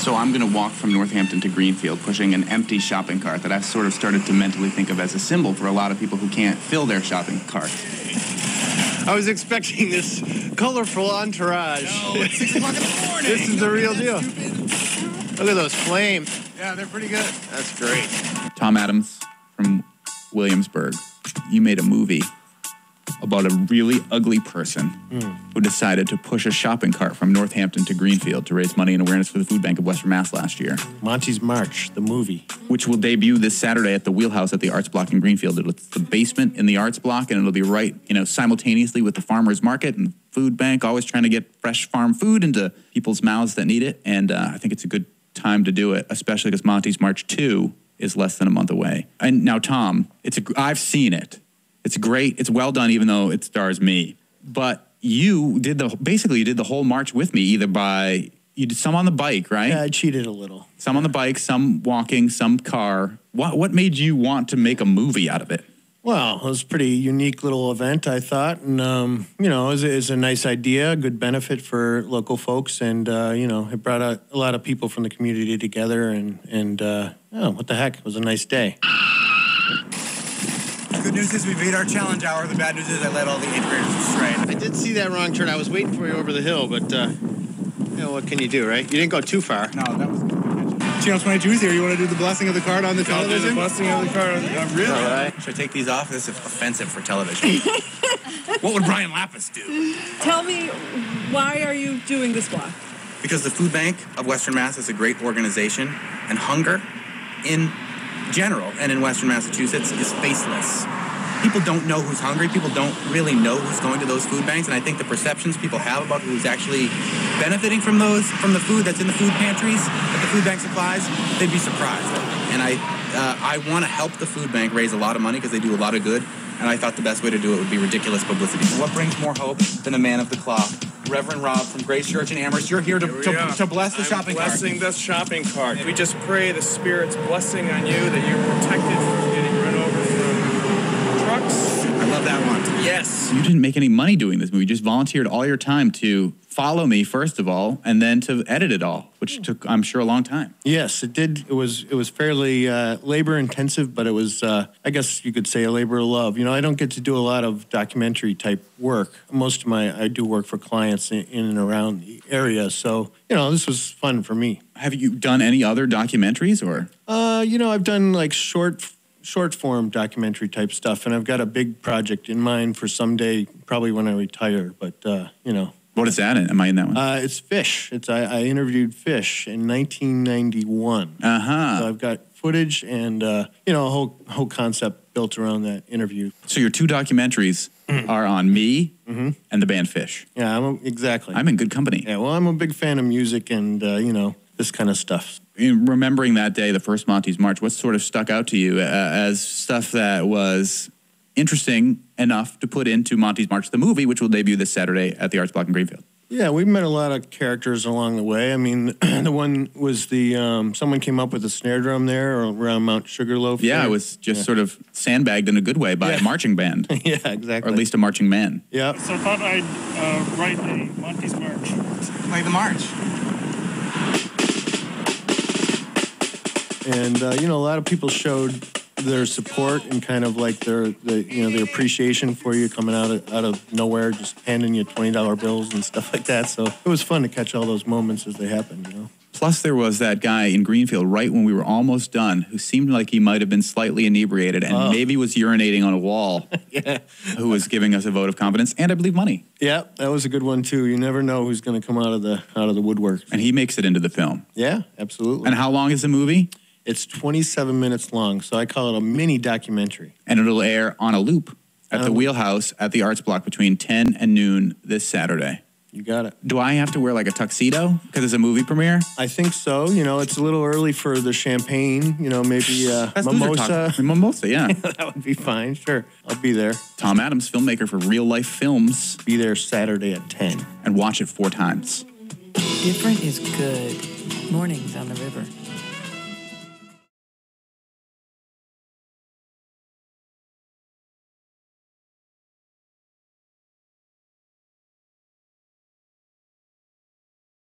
So I'm going to walk from Northampton to Greenfield, pushing an empty shopping cart that I've sort of started to mentally think of as a symbol for a lot of people who can't fill their shopping carts. I was expecting this colorful entourage. No, it's 6 o'clock in the morning. This is the real deal. Look at those flames. Yeah, they're pretty good. That's great. Tom Adams from Williamsburg, you made a movie about a really ugly person who decided to push a shopping cart from Northampton to Greenfield to raise money and awareness for the Food Bank of Western Mass last year. Monte's March, the movie. Which will debut this Saturday at the Wheelhouse at the Arts Block in Greenfield. It's the basement in the Arts Block, and it'll be right, simultaneously with the Farmers Market and the Food Bank, always trying to get fresh farm food into people's mouths that need it. And I think it's a good time to do it, especially because Monte's March 2 is less than a month away. And now, Tom, I've seen it. It's great. It's well done, even though it stars me. But you did the whole march with me, you did some on the bike, right? Yeah, I cheated a little. Some on the bike, some walking, some car. What made you want to make a movie out of it? Well, it was a pretty unique little event, I thought. And, it was a nice idea, a good benefit for local folks. And, it brought a lot of people from the community together. And what the heck? It was a nice day. The good news is we beat our challenge hour. The bad news is I led all the 8th graders astray. I did see that wrong turn. I was waiting for you over the hill, but, what can you do, right? You didn't go too far. No, that was Channel 22 is here. You want to do the blessing of the card on the television? The blessing of the card. Really? All right. Should I take these off? This is offensive for television. What would Brian Lapis do? Tell me, why are you doing this block? Because the Food Bank of Western Mass is a great organization, and hunger in general and in Western Massachusetts is faceless. People don't know who's hungry. People don't really know who's going to those food banks, and I think the perceptions people have about who's actually benefiting from the food that's in the food pantries that the food bank supplies, they'd be surprised. And I want to help the food bank raise a lot of money because they do a lot of good, and I thought the best way to do it would be ridiculous publicity. What brings more hope than a man of the cloth? Reverend Rob from Grace Church in Amherst, you're here to bless the shopping cart. Blessing this shopping cart. We just pray the Spirit's blessing on you, that you're protected from getting run over from trucks. I love that one. Yes. You didn't make any money doing this movie. You just volunteered all your time to follow me, first of all, and then to edit it all, which took, I'm sure, a long time. Yes, it did. It was fairly labor intensive, but it was, I guess you could say, a labor of love. I don't get to do a lot of documentary type work. Most of I do work for clients in and around the area. So, this was fun for me. Have you done any other documentaries or? I've done like short form documentary type stuff, and I've got a big project in mind for someday, probably when I retire, but, What is that? Am I in that one? It's Fish. I interviewed Fish in 1991. Uh-huh. So I've got footage and, a whole concept built around that interview. So your two documentaries are on me and the band Fish. Yeah, exactly. I'm in good company. Yeah, well, I'm a big fan of music and, this kind of stuff. In remembering that day, the first Monte's March, what sort of stuck out to you as stuff that was interesting enough to put into Monte's March, the movie, which will debut this Saturday at the Arts Block in Greenfield? Yeah, we've met a lot of characters along the way. I mean, the one was someone came up with a snare drum there around Mount Sugarloaf. Yeah, it was just sort of sandbagged in a good way by a marching band. Yeah, exactly. Or at least a marching man. Yeah. So I thought I'd write a Monte's March. Play the march. And, a lot of people showed their support and kind of like their appreciation for you coming out of nowhere, just handing you $20 bills and stuff like that. So it was fun to catch all those moments as they happened, Plus, there was that guy in Greenfield right when we were almost done who seemed like he might have been slightly inebriated and maybe was urinating on a wall. Yeah. Who was giving us a vote of confidence and, I believe, money. Yeah, that was a good one, too. You never know who's going to come out of the woodwork. And he makes it into the film. Yeah, absolutely. And how long is the movie? It's 27 minutes long, so I call it a mini documentary. And it'll air on a loop at the Wheelhouse at the Arts Block between 10 and noon this Saturday. You got it. Do I have to wear like a tuxedo because it's a movie premiere? I think so. It's a little early for the champagne. Maybe mimosa. Mimosa, yeah. That would be fine. Sure. I'll be there. Tom Adams, filmmaker for Reelife Films. Be there Saturday at 10. And watch it 4 times. Different is good. Mornings on the river.